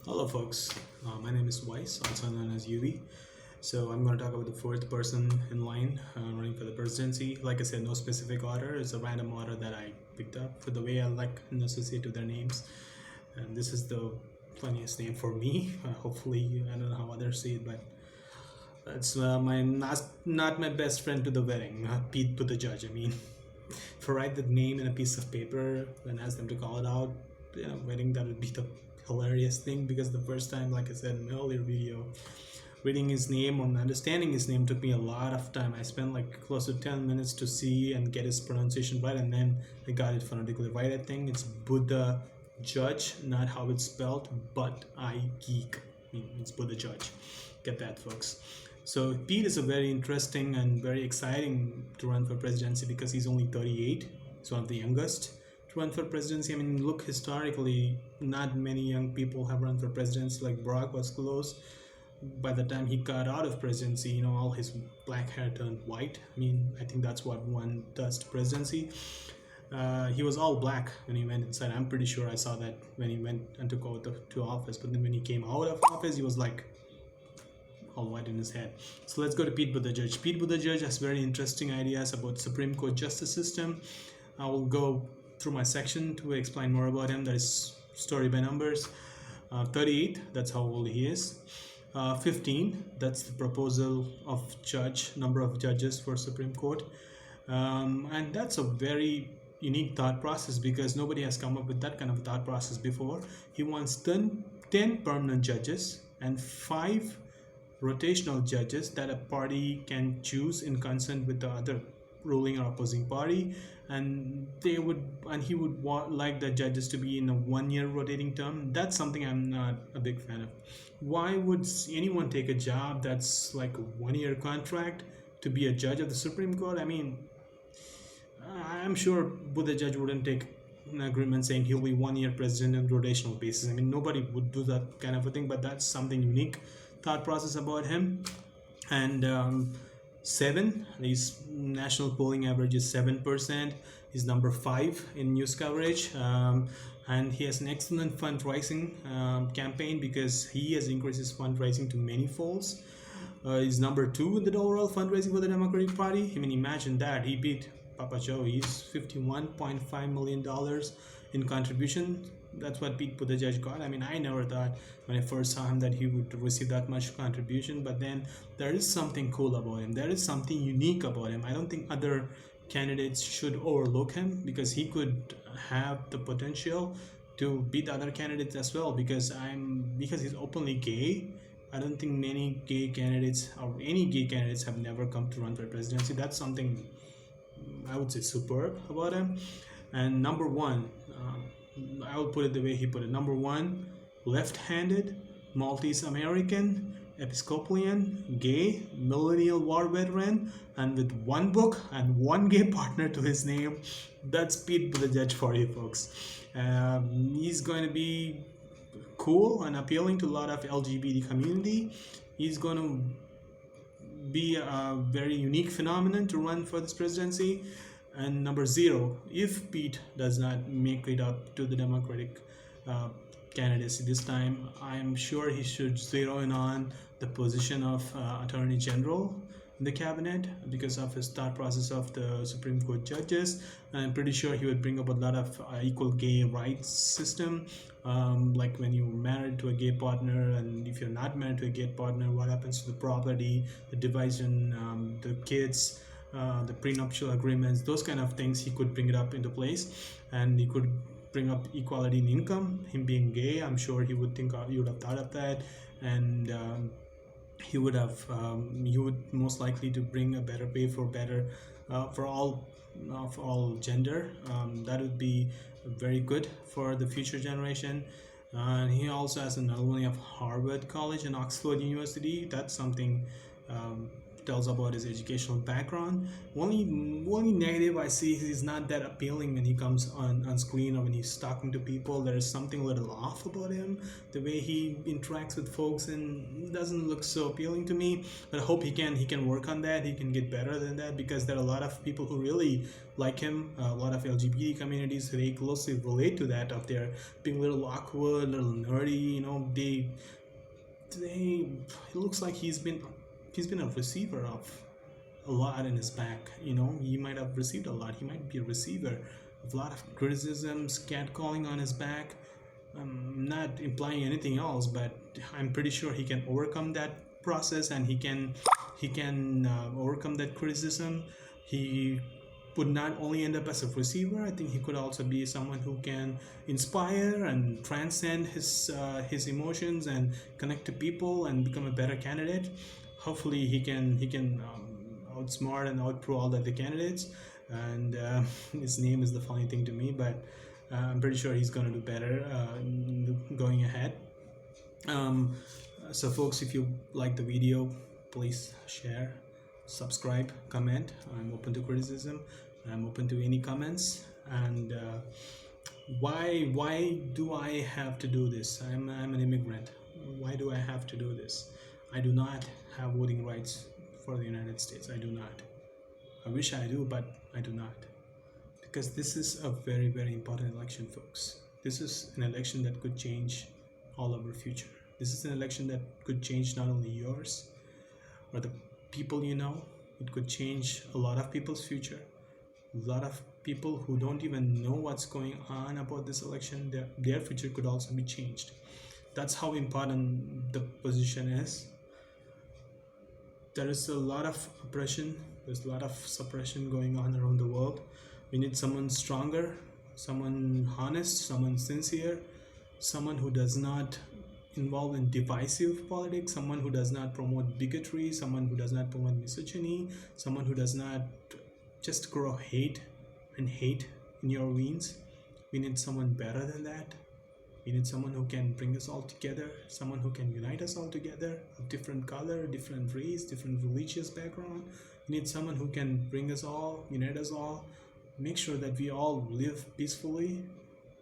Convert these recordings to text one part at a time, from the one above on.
Hello, folks. My name is Weiss, also known as UV. So I'm going to talk about the fourth person in line running for the presidency. Like I said, no specific order. It's a random order that I picked up for the way I like and associate to their names. And this is the funniest name for me. Hopefully, I don't know how others see it, but that's my not my best friend to the wedding, Pete Buttigieg. I mean, if I write the name in a piece of paper and ask them to call it out, wedding, that would be the hilarious thing, because the first time, like I said in my earlier video, reading his name or understanding his name took me a lot of time. I spent like close to 10 minutes to see and get his pronunciation right, and then I got it phonetically right. I think it's Buddha Judge, not how it's spelled, but I geek. I mean, it's Buddha Judge. Get that, folks. So Pete is a very interesting and very exciting to run for presidency because he's only 38. He's one of the youngest to run for presidency. I mean, look, historically, not many young people have run for presidency. Like Barack was close. By the time he got out of presidency, all his black hair turned white. I mean, I think that's what one does to presidency. He was all black when he went inside. I'm pretty sure I saw that when he went and took over to office. But then when he came out of office, he was like all white in his head. So let's go to Pete Buttigieg. Pete Buttigieg has very interesting ideas about Supreme Court justice system. I will go through my section to explain more about him. That is story by numbers. 38, that's how old he is. 15, that's the proposal of number of judges for Supreme Court. And that's a very unique thought process because nobody has come up with that kind of thought process before. He wants 10 permanent judges and 5 rotational judges that a party can choose in consent with the other ruling or opposing party, and he would like the judges to be in a 1-year rotating term. That's something I'm not a big fan of. Why would anyone take a job that's like a 1-year contract to be a judge of the Supreme Court? I mean, I'm sure Buttigieg wouldn't take an agreement saying he'll be 1-year president on rotational basis. I mean, nobody would do that kind of a thing, but that's something unique thought process about him. And 7, his national polling average is 7%. He's number 5 in news coverage, and he has an excellent fundraising campaign because he has increased his fundraising to many folds. He's number 2 in the overall fundraising for the Democratic Party. I mean, imagine that. He beat Papa Joe. He's $51.5 million in contribution. That's what Pete Buttigieg got. I mean, I never thought when I first saw him that he would receive that much contribution, but then there is something cool about him. There is something unique about him. I don't think other candidates should overlook him because he could have the potential to beat other candidates as well, because he's openly gay. I don't think many gay candidates or any gay candidates have never come to run for presidency. That's something I would say superb about him. And number 1, I will put it the way he put it. Number 1, left-handed, Maltese American, Episcopalian, gay, millennial war veteran, and with 1 book and 1 gay partner to his name. That's Pete Buttigieg for you, folks. He's going to be cool and appealing to a lot of LGBT community. He's going to be a very unique phenomenon to run for this presidency. And number 0, if Pete does not make it up to the Democratic candidacy this time, I'm sure he should zero in on the position of Attorney General in the cabinet because of his thought process of the Supreme Court judges. And I'm pretty sure he would bring up a lot of equal gay rights system, like when you're married to a gay partner, and if you're not married to a gay partner, what happens to the property, the division, the kids, the prenuptial agreements, those kind of things. He could bring it up into place, and he could bring up equality in income. Him being gay, I'm sure he would have thought of that, and he would most likely to bring a better pay for all gender. That would be very good for the future generation. And he also has an alumni of Harvard College and Oxford University. That's something tells about his educational background. Only negative I see is he's not that appealing when he comes on screen or when he's talking to people. There's something a little off about him. The way he interacts with folks and doesn't look so appealing to me. But I hope he can work on that. He can get better than that, because there are a lot of people who really like him. A lot of LGBT communities, they closely relate to that, of their being a little awkward, a little nerdy. They it looks like he's been a receiver of a lot in his back. He might have received a lot. He might be a receiver of a lot of criticisms, catcalling on his back. I'm not implying anything else, but I'm pretty sure he can overcome that process, and he can overcome that criticism. He would not only end up as a receiver. I think he could also be someone who can inspire and transcend his emotions and connect to people and become a better candidate. Hopefully, he can outsmart and outpro all the other candidates. And his name is the funny thing to me, but I'm pretty sure he's going to do better going ahead. So folks, if you like the video, please share, subscribe, comment. I'm open to criticism. I'm open to any comments. And why do I have to do this? I'm an immigrant. Why do I have to do this? I do not have voting rights for the United States. I do not. I wish I do, but I do not. Because this is a very, very important election, folks. This is an election that could change all of our future. This is an election that could change not only yours or the people you know. It could change a lot of people's future. A lot of people who don't even know what's going on about this election, their future could also be changed. That's how important the position is. There is a lot of oppression, there's a lot of suppression going on around the world. We need someone stronger, someone honest, someone sincere, someone who does not involve in divisive politics, someone who does not promote bigotry, someone who does not promote misogyny, someone who does not just grow hate in your veins. We need someone better than that. We need someone who can bring us all together, someone who can unite us all together, of different color, different race, different religious background. We need someone who can bring us all, unite us all, make sure that we all live peacefully.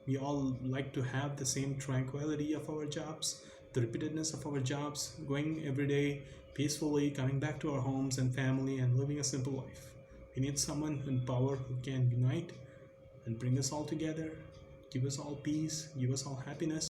We all like to have the same tranquility of our jobs, the repeatedness of our jobs, going every day peacefully, coming back to our homes and family and living a simple life. We need someone in power who can unite and bring us all together, give us all peace, give us all happiness.